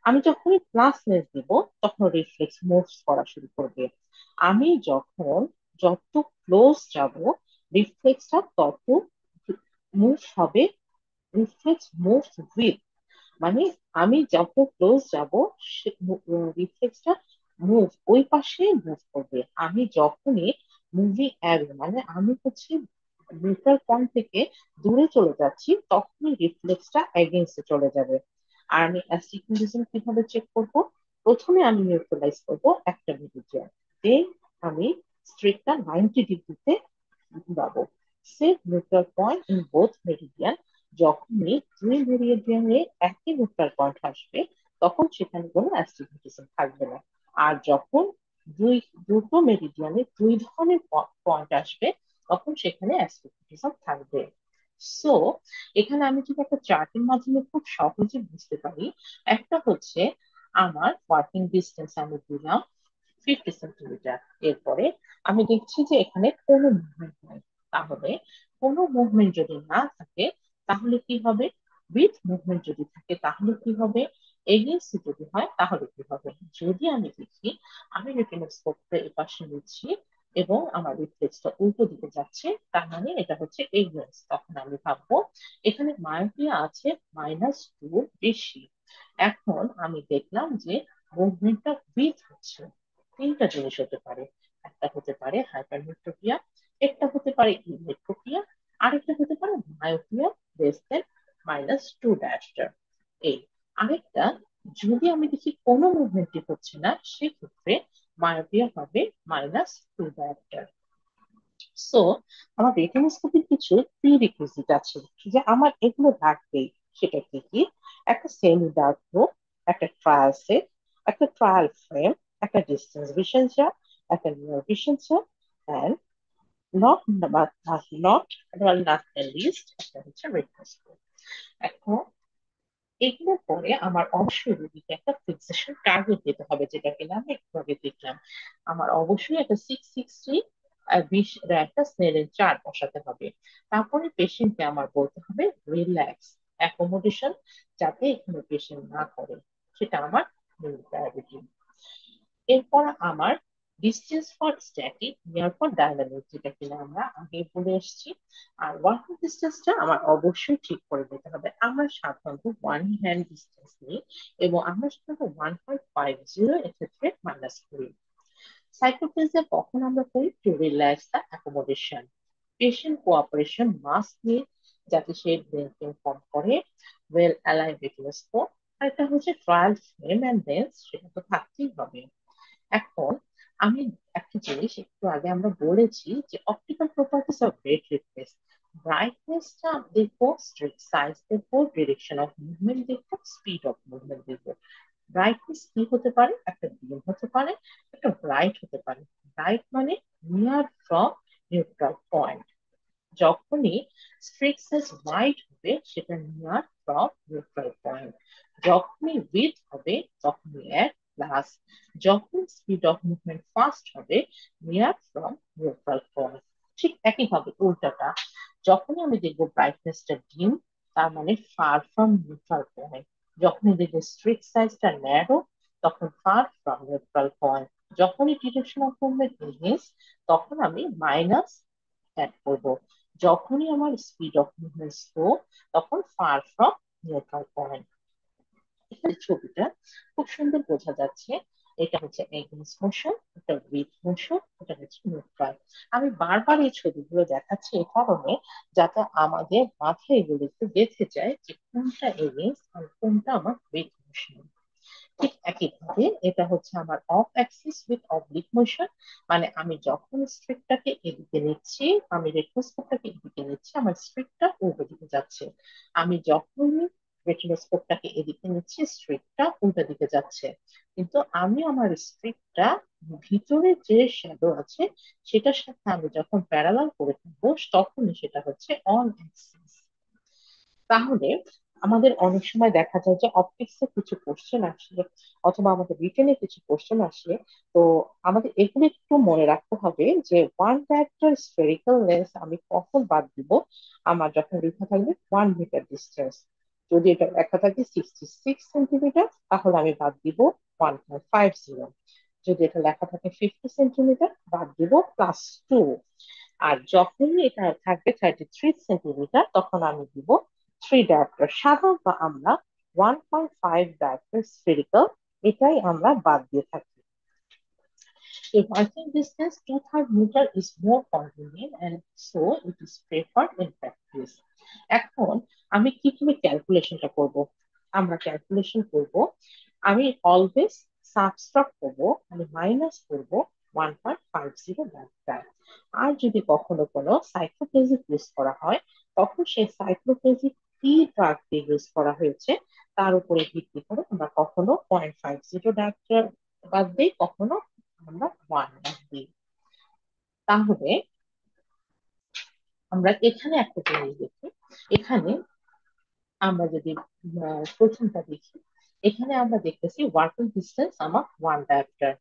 আমি যখনই ক্লাসনেস দিব তখন রিফ্লেক্স মুভস করা শুরু করবে। আমি যখন যত ক্লোজ যাব রিফ্লেক্সটা তত মুভ হবে। রিফ্লেক্স মুভস উইথ, মানে আমি যত ক্লোজ যাব রিফ্লেক্সটা মুভ ওই পাশে মুভ করবে। আমি যখনই মুভিং অ্যাওয়ে, মানে আমি হচ্ছে নিউট্রাল পয়েন্ট থেকে দূরে চলে যাচ্ছি তখনই রিফ্লেক্সটা এগেইনস্টে চলে যাবে। আর আমি অ্যাস্টিগমেটিজম কিভাবে চেক করব? প্রথমে আমি নিউট্রালাইজ করব একটা মেরিডিয়ান, দেন আমি স্ট্রিকটা 90 ডিগ্রিতে ঘুরাবো। Set neutral point in both meridian. যখনই দুই মেরিডিয়ানে একই নিউট্রাল পয়েন্ট আসবে তখন সেখানে কোনো অ্যাস্টিগমেটিজম থাকবে না। আর যখন দুই দুটো মেরিডিয়ানে দুই ধরনের পয়েন্ট আসবে তখন সেখানে অ্যাস্টিগমেটিজম থাকবে। সো এখানে আমি যদি একটা চার্টের মাধ্যমে খুব সহজে বুঝতে পারি, একটা হচ্ছে আমার ওয়ার্কিং ডিস্টেন্স আমি দিলাম 50 সেন্টিমিটার। এরপরে আমি দেখছি যে এখানে কোনো মুভমেন্ট নাই। তাহলে কোনো মুভমেন্ট যদি না থাকে তাহলে কি হবে? উইথ মুভমেন্ট যদি থাকে তাহলে কি হবে? এগেইনস্ট যদি হয় তাহলে কি হবে? যদি আমি দেখি আমি রেটিনোস্কোপটা এপাশে নিচ্ছি এবং আমার রিফ্লেক্সটা উল্টো দিকে যাচ্ছে, তার মানে এটা হচ্ছে এগেইনস্ট, তখন আমি ভাববো এখানে মায়োপিয়া আছে -2 বেশি। এখন আমি দেখলাম যে মুভমেন্টটা উইথ হচ্ছে। তিনটা জিনিস হতে পারে। একটা হতে পারে হাইপারমেট্রোপিয়া, একটা হতে পারে ইমেট্রোপিয়া, আরেকটা হতে পারে মায়োপিয়া লেস দেন -2 ডায়াস্টার। এই আরেকটা, যদি আমি দেখি কোনো মুভমেন্টই হচ্ছে না, সেক্ষেত্রে মায়োপিয়া হবে -2 ডায়াস্টার। সো আমার রেটিনোস্কোপির কিছু প্রিরিকুইজিট আছে যে আমার এগুলো লাগবেই। সেটা কি কি? একটা সেমি ডার্ক বুক, একটা ট্রায়াল সেট, একটা ট্রায়াল ফ্রেম, একটা ডিস্টেন্স ভিশন চার্ট, একটা near vision chart, and not not not list একটা হচ্ছে রেটিনোস্কোপ। এখন এগুলো পরে আমার অবশ্যই রোগীকে একটা ফিক্সেশন টার্গেট দিতে হবে, যেটা কিনা আমি একটু আগে দেখলাম। আমার অবশ্যই একটা 660 আর 20 একটা স্নেলের চার্ট বসাতে হবে। তারপরে পেশেন্টকে আমার বলতে হবে রিল্যাক্স অ্যাকোমোডেশন, যাতে এখানে পেশেন্ট না করে। সেটা আমার মেইন প্রায়োরিটি। এরপর আমার distance for static, near for dynamic, যেটা কিনা আমরা আগে বলে এসেছি। আর ওয়াকিং ডিস্টেন্সটা আমার অবশ্যই ঠিক করে দিতে হবে। আমরা সাধারণত ওয়ান হ্যান্ড ডিস্টেন্স নিই, এবং আমরা সাধারণত 1.50 এক্ষেত্রে মাইনাস করি। সাইক্লোপ্লেজিয়া কখন আমরা করি? To relax the accommodation. Patient cooperation must need, যাতে সে ব্রেনকে ইনফর্ম করে। ওয়েল অ্যালাইভ রেটিনোস্কোপ, আর এটা হচ্ছে ট্রায়াল ফ্রেম অ্যান্ড লেন্স, সেটা তো থাকতেই হবে। এখন আমি একটা জিনিস একটু আগে আমরা বলেছি যে optical properties of red reflex, ব্রাইটনেসটা দেখবো, স্ট্রিট সাইজ দেখবো, ডিরেকশন অফ মুভমেন্ট দেখবো, স্পিড অফ মুভমেন্ট দেখবো। ব্রাইটনেস কি হতে পারে? একটা ডিম হতে পারে, একটা ব্রাইট হতে পারে। ব্রাইট মানে নিয়ার ফ্রম নিউট্রাল পয়েন্ট। যখনই স্ট্রিট সাইজ ওয়াইড হবে, সেটা নিয়ার ফ্রম নিউট্রাল পয়েন্ট। যখনই উইথ হবে, তখনই এক প্লাস। যখন স্পিড অফ মুভমেন্ট ফাস্ট হবে, নিয়ার ফ্রম নিউট্রাল পয়েন্ট। ঠিক একইভাবে উল্টাটা, যখনই আমি দেখবো ব্রাইটনেসটা ডিম, তার মানে ফার ফ্রম নিউট্রাল পয়েন্ট। যখনই দেখবো স্ট্রিট সাইজটা ন্যারো, তখন ফার ফ্রম নিউট্রাল পয়েন্ট। যখনই ডিরেকশন অফ মুভমেন্ট ইনহেন্স, তখন আমি মাইনাস অ্যাড করবো। যখনই আমার স্পিড অফ মুভমেন্ট স্লো, তখন ফার ফ্রম নিউট্রাল পয়েন্ট। এখানে ছবিটা খুব সুন্দর বোঝা যাচ্ছে। এটা হচ্ছে এগেইনস্ট মোশন, এটা উইথ মোশন, এটা হচ্ছে নিউট্রাল। আমি বারবার এই ছবিগুলো দেখাচ্ছি এই কারণে, যাতে আমাদের মাথায় এগুলো একটু গেঁথে যায় যে কোনটা এগেইনস্ট আর কোনটা আমার উইথ মোশন। ঠিক একইভাবে এটা হচ্ছে আমার of Axis with oblique motion, মানে আমি যখন স্ট্রিকটাকে এদিকে নিচ্ছি, আমি রেটিনোস্কোপটাকে এদিকে নিচ্ছি, আমার স্ট্রিকটা উল্টো দিকে যাচ্ছে। আমি যখনই রেটিনোস্কোপটাকে এদিকে নিচ্ছি, স্ট্রিকটা উল্টো দিকে যাচ্ছে। কিন্তু আমি আমার স্ট্রিকটা ভিতরে যে শ্যাডো আছে, সেটার সাথে আমি যখন প্যারালাল করে থাকবো, তখনই সেটা হচ্ছে অন অ্যাক্সিস। তাহলে আমাদের অনেক সময় দেখা যায় যে অপটিক্সে কিছু কোশ্চেন আসে, অথবা আমাদের রিটেনে কিছু কোশ্চেন আসে। তো আমাদের এগুলো একটু মনে রাখতে হবে যে ওয়ান ডায়াপ্টার স্ফেরিক্যাল লেন্স আমি কখন বাদ দিব। আমার যখন লেখা থাকবে 1 মিটার ডিস্টেন্স, যদি এটা লেখা থাকে 66 সেন্টিমিটার, তাহলে আমি বাদ দিব 1.50। যদি এটা লেখা থাকে 50 সেন্টিমিটার, বাদ দিব +2। আর যখনই এটা থাকবে 33 সেন্টিমিটার, তখন আমি দিব 3 ডায়াপ্টার। সাধারণত আমরা 1.5 ডায়াপ্টার স্ফেরিক্যাল, এটাই আমরা বাদ দিয়ে থাকি। A working distance 2/3 meter is more convenient, and so it is preferred in practice. এখন আমি কিভাবে ক্যালকুলেশনটা করব? আমরা ক্যালকুলেশন করব, আমি অলওয়েজ সাবট্রাক্ট করব, আমি মাইনাস করব 1.50 ডায়াপ্টার। আর যদি কখনো কোনো সাইক্লোপ্লেজিক ইউজ করা হয়, তখন সেই সাইক্লোপ্লেজিক কি ড্রাগ দিয়ে ইউজ করা হয়েছে, তার উপরে ভিত্তি করে আমরা কখনো 0.50 ডায়াপ্টার বাদ দিই, কখনো আমরা 1 বাদ দিই। তাহলে আমরা এখানে একটা জিনিস দেখি। এখানে আমরা যদি প্রথমটা দেখি, এখানে আমরা দেখতেছি ওয়ার্কিং ডিস্টেন্স আমার 1 ডায়াপ্টার।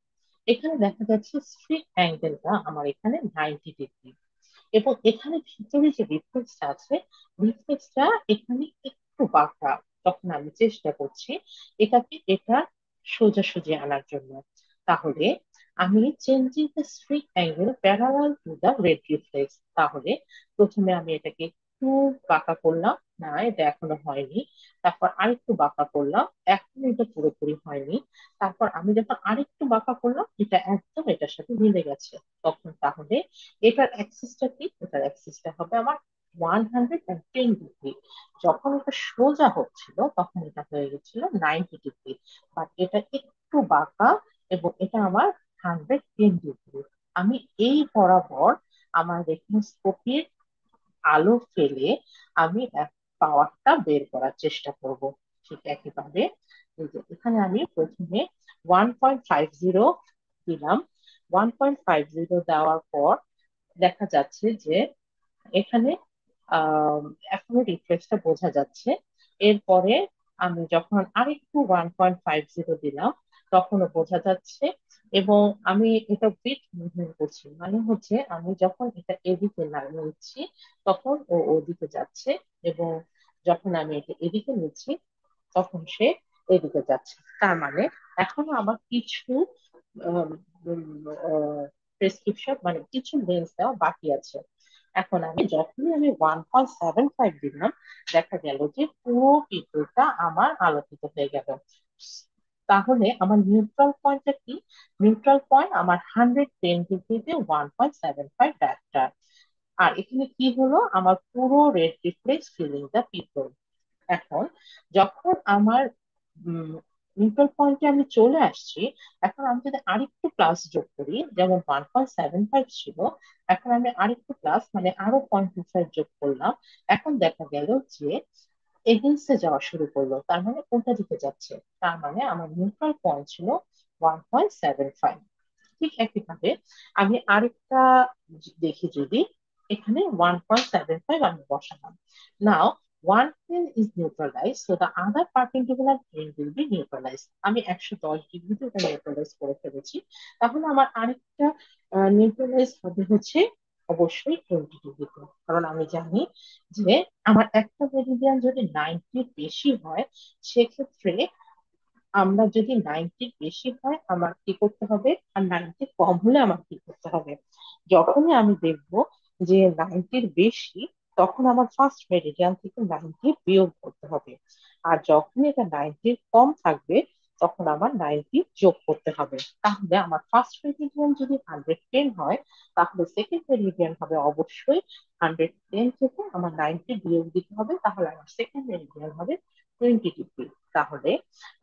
এখানে দেখা যাচ্ছে স্ট্রিক অ্যাঙ্গেলটা আমার এখানে 90 ডিগ্রি, এবং এখানে ভিতরে যে রিফ্লেক্সটা আছে, রিফ্লেক্সটা এখানে একটু বাঁকা। তখন আমি চেষ্টা করছি এটা সোজাসুজি আনার জন্য। তাহলে আমি changing the streak angle parallel to the red reflex, তাহলে প্রথমে আমি এটাকে আরেকটু বাঁকা করলাম, না এটা এখনো হয়নি। তারপর আরেকটু বাঁকা করলাম, এখন এটা পুরোপুরি হয়নি। তারপর আমি যখন আরেকটু বাঁকা করলাম, এটা একদম এটার সাথে মিলে গেছে। তখন তাহলে এটার অ্যাক্সিসটা কি? এটার অ্যাক্সিসটা হবে আমার 110 ডিগ্রি। যখন এটা সোজা হচ্ছিল তখন এটা হয়ে গেছিল 90 ডিগ্রি। বাট এটা একটু বাঁকা, এবং এটা আমার 110 ডিগ্রি। আমি এই বরাবর আমার রেফারেন্স কপির আলো ফেলে আমি পাওয়ারটা বের করার চেষ্টা করব। ঠিক একইভাবে এই যে এখানে আমি প্রথমে 1.50 দিলাম। 1.50 দেওয়ার পর দেখা যাচ্ছে যে এখানে আহ এখনো রিফ্লেক্সটা বোঝা যাচ্ছে। এরপরে আমি যখন আরেকটু 1.50 দিলাম, তখনও বোঝা যাচ্ছে। এবং আমি এটা বিট মুভমেন্ট করছি, মানে হচ্ছে আমি যখন এটা এদিকে নিচ্ছি তখন ও ওদিকে যাচ্ছে, এবং যখন আমি এটা এদিকে নিচ্ছি তখন সে এদিকে যাচ্ছে। তার মানে এখনো আমার কিছু প্রেসক্রিপশন, মানে কিছু লেন্স দেওয়া বাকি আছে। এখন আমি যখনই আমি 1.75 দিলাম, দেখা গেল যে পুরো পিপুলটা আমার আলোকিত হয়ে গেল। তাহলে আমার নিউট্রাল পয়েন্টটা কি? নিউট্রাল পয়েন্ট আমার 110 ডিগ্রিতে 1.75 ডায়াপ্টার। আর এখানে কি হলো? আমার পুরো red reflex filling the people. এখন যখন আমার নিউট্রাল পয়েন্টে আমি চলে আসছি, এখন আমি যদি আরেকটু প্লাস যোগ করি, যেমন 1.75 ছিল, এখন আমি আরেকটু প্লাস মানে আরো 0.25 যোগ করলাম। এখন দেখা গেল যে এগেইনস্টে যাওয়া শুরু করলো, তার মানে উল্টা দিকে যাচ্ছে। তার মানে আমার নিউট্রাল পয়েন্ট ছিল 1.75। ঠিক একইভাবে আমি আরেকটা দেখি, যদি এখানে 1.75 আমি বসালাম। নাও one plane is neutralized, so the other perpendicular plane will be neutralized. আমি 110 ডিগ্রিতে এটা নিউট্রালাইজ করে ফেলেছি। তাহলে আমার আরেকটা নিউট্রালাইজ হবে হচ্ছে অবশ্যই 20 ডিগ্রিতে। কারণ আমি জানি যে আমার একটা মেরিডিয়ান যদি 90 বেশি হয়, সেক্ষেত্রে আমরা যদি 90 বেশি হয় আমার কি করতে হবে, আর 90 কম হলে আমার কি করতে হবে। যখনই আমি দেখব যে 90 বেশি, তখন আমার ফার্স্ট মেরিডিয়ান থেকে 90 বিয়োগ করতে হবে। আর যখনই এটা 90 কম থাকবে, তখন আমার 90 যোগ করতে হবে। তাহলে আমার ফার্স্ট মেরিডিয়ান যদি 110 হয়, তাহলে সেকেন্ড মেরিডিয়ান হবে অবশ্যই 110 থেকে আমার 90 বিয়োগ দিতে হবে। তাহলে আমার সেকেন্ড মেরিডিয়ান হবে 20 ডিগ্রি। তাহলে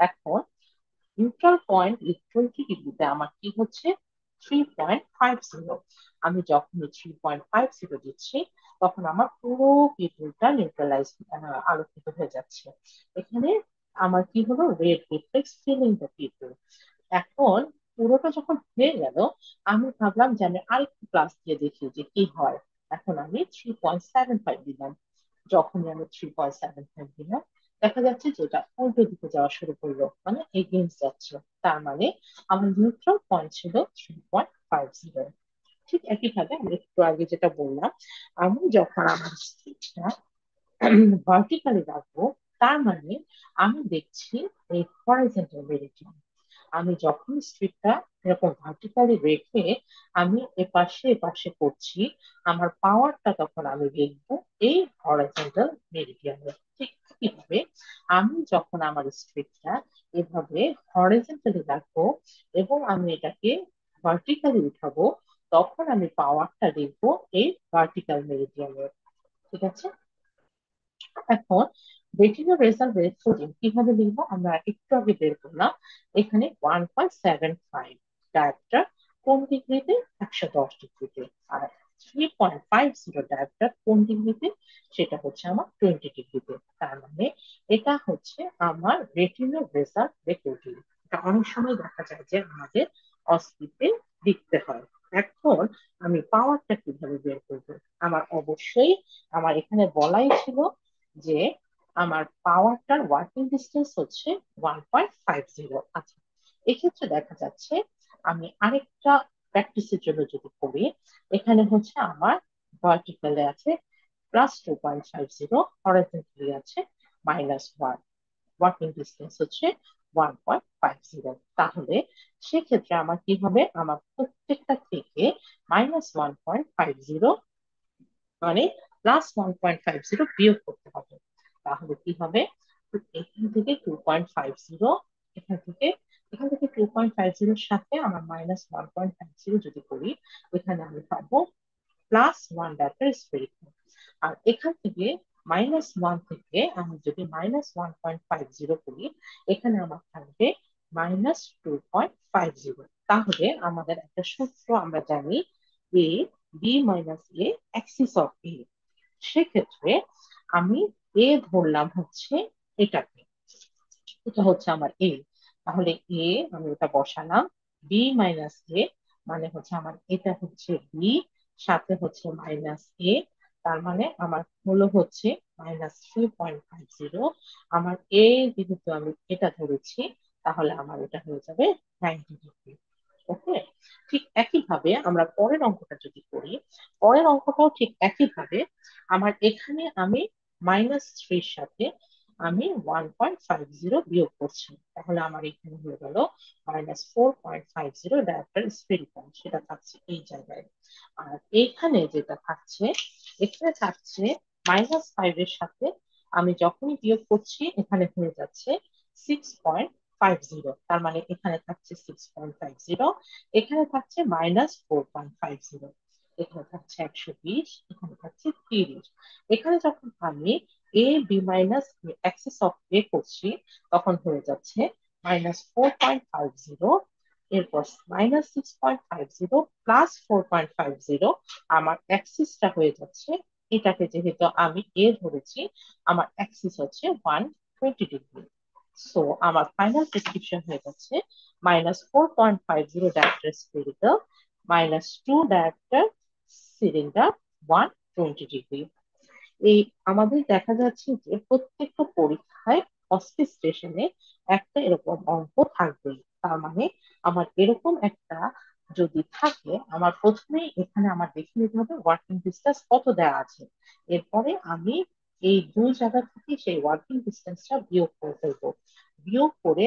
এখন নিউট্রাল পয়েন্ট 20 ডিগ্রিতে আমার কি হচ্ছে? 3.50। আমি যখন 3.50 দিচ্ছি, তখন আমার পুরো পিপুলটা নিউট্রালাইজ, আলোকিত হয়ে যাচ্ছে। এখানে আমার কি হলো? Red reflex filling the people. এখন পুরোটা যখন হয়ে গেল, আমি ভাবলাম যে আমি আরেকটু প্লাস দিয়ে দেখি যে কি হয়। এখন আমি 3.75 দিলাম। যখনই আমি 3.75 দিলাম, দেখা যাচ্ছে যে এটা উল্টো দিকে যাওয়া শুরু করলো, মানে এগেইনস্ট যাচ্ছে। তার মানে আমার নিউট্রাল পয়েন্ট ছিল 3.50। ঠিক একইভাবে আমি একটু আগে যেটা বললাম, আমি যখন আমার স্টিকটা ভার্টিক্যালি রাখবো, তার মানে আমি দেখছি এই হরাইজন্টাল ভেরিয়েশন। আমি যখন স্ট্রিপটা এরকম ভার্টিক্যালি রেখে আমি এপাশে এপাশে করছি, আমার পাওয়ারটা তখন আমি দেখবো এই হরাইজন্টাল মেরিডিয়ানে। ঠিক একইভাবে আমি যখন আমার স্ট্রিপটা এভাবে হরাইজন্টালি রাখবো এবং আমি এটাকে ভার্টিক্যালি উঠাবো, তখন আমি পাওয়ারটা দেখবো এই ভার্টিক্যাল মেরিডিয়ানে। ঠিক আছে? এখন রেটিনা রেজাল্ট বের করি কিভাবে লিখবো? আমরা একটু আগে বের করলাম। এখানে 1.75 ডায়াপ্টার কোন ডিগ্রিতে? 110 ডিগ্রিতে। আর 3.50 ডায়াপ্টার কোন ডিগ্রিতে? সেটা হচ্ছে আমার 20 ডিগ্রিতে। তার মানে এটা হচ্ছে আমার রেটিনাল রেজাল্ট রেকর্ডিং। এটা অনেক সময় দেখা যায় যে আমাদের অস্তিত্বে লিখতে হয়। এখন আমি পাওয়ারটা কিভাবে বের করবো? আমার অবশ্যই, আমার এখানে বলাই ছিল যে আমার পাওয়ারটার ওয়ার্কিং ডিস্টেন্স হচ্ছে 1.50। আচ্ছা, এক্ষেত্রে দেখা যাচ্ছে আমি আরেকটা প্র্যাকটিসের জন্য যদি করি, এখানে হচ্ছে আমার ভার্টিক্যালে আছে +2.50, হরাইজন্টালি আছে -1। ওয়ার্কিং ডিস্টেন্স হচ্ছে 1.50। তাহলে সেক্ষেত্রে আমার কি হবে? আমার প্রত্যেকটা থেকে -1.50, মানে প্লাস 1.50 বিয়োগ করতে হবে। তাহলে কি হবে, এখান থেকে 2.50, এখান থেকে এখান থেকে 2.50 সাথে আমার -1.50 যদি করি, এখানে আমি পাবো +1 দ্যাট ইজ স্ফেরিকাল। আর এখান থেকে -1 থেকে আমি যদি -1.50 করি, এখানে আমার থাকবে -2.50। তাহলে আমাদের একটা সূত্র আমরা জানি, A B minus A axis of A. সেক্ষেত্রে আমি এ ধরলাম হচ্ছে এটাকে, এটা হচ্ছে আমার এ। তাহলে এ আমি এটা বসালাম, বি মাইনাস এ মানে হচ্ছে আমার এটা হচ্ছে বি, সাথে হচ্ছে মাইনাস এ, তার মানে আমার হলো হচ্ছে -3.50। আমার এ যেহেতু আমি এটা ধরেছি, তাহলে আমার এটা হয়ে যাবে 90 ডিগ্রি। ওকে, ঠিক একইভাবে আমরা পরের অঙ্কটা যদি করি, পরের অঙ্কটাও ঠিক একইভাবে। আমার এখানে আমি -3 সাথে আমি 1.50 বিয়োগ করছি, তাহলে আমার এখানে হয়ে গেল -4.50 ডায়ামিটার স্ফেরিকাল, সেটা থাকছে এই জায়গায়। আর এইখানে যেটা থাকছে, এখানে থাকছে -5 এর সাথে আমি যখনই বিয়োগ করছি এখানে হয়ে যাচ্ছে 6.50, তার মানে এখানে থাকছে 6.50, এখানে থাকছে -4.50, এখানে থাকছে 120, এখানে থাকছে 30। এখানে যখন আমি এ বি মাইনাস অ্যাক্সিস অফ এ করছি, তখন হয়ে যাচ্ছে -4.50, এরপর -6.50 +4.50, আমার অ্যাক্সিসটা হয়ে যাচ্ছে, এটাকে যেহেতু আমি এ ধরেছি, আমার অ্যাক্সিস হচ্ছে 120 ডিগ্রি। সো আমার ফাইনাল প্রেসক্রিপশন হয়ে যাচ্ছে -4.50 diameter spherical, -2 diameter cylinder, 120 degree. এই আমাদের দেখা যাচ্ছে যে প্রত্যেকটা পরীক্ষায় অস্টি স্টেশনে একটা এরকম অঙ্ক থাকবেই। তার মানে আমার এরকম একটা যদি থাকে, আমার প্রথমেই এখানে আমার দেখে নিতে হবে ওয়ার্কিং ডিস্টেন্স কত দেওয়া আছে। এরপরে আমি এই দুই জায়গা থেকে সেই ওয়ার্কিং ডিস্টেন্সটা বিয়োগ করে ফেলবো। বিয়োগ করে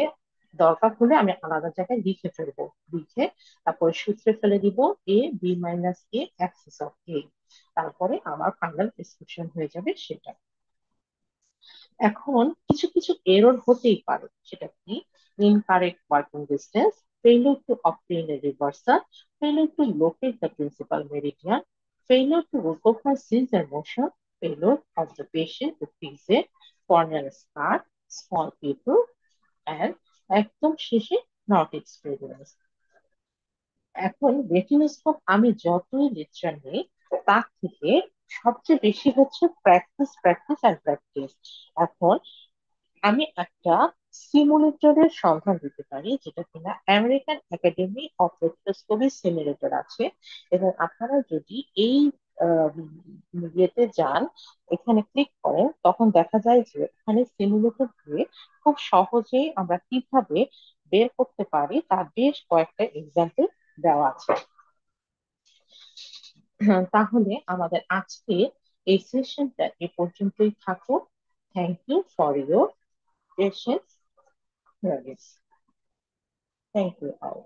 দরকার হলে আমি আলাদা জায়গায় লিখে ফেলবো, লিখে তারপরে সূত্রে ফেলে দিব A B minus A axis of A. তারপরে আমার ফাইনাল প্রেসক্রিপশন হয়ে যাবে সেটা। এখন কিছু কিছু এরর হতেই পারে, সেটা কি, incorrect working distance, failure to obtain a reversal, failure to locate the principal meridian, failure to recognize seizure motion, failure of the patient to fix a corneal scar, small pupil, and একদম শেষে not experience। এখন retinoscope আমি যতই lecture নেই, তার থেকে সবচেয়ে বেশি হচ্ছে প্র্যাকটিস, প্র্যাকটিস আর প্র্যাকটিস। এখন আমি একটা সিমুলেটরের সন্ধান দিতে পারি, যেটা কিনা American academy of retinoscopy simulator আছে। এবং আপনারা যদি এই ইয়েতে যান, এখানে ক্লিক করেন, তখন দেখা যায় যে এখানে সিমুলেটর দিয়ে খুব সহজেই আমরা কিভাবে বের করতে পারি তার বেশ কয়েকটা এক্সাম্পল দেওয়া আছে। তাহলে আমাদের আজকে এই সেশনটা এ পর্যন্তই থাকুক। Thank you for your patience. Thänk you all.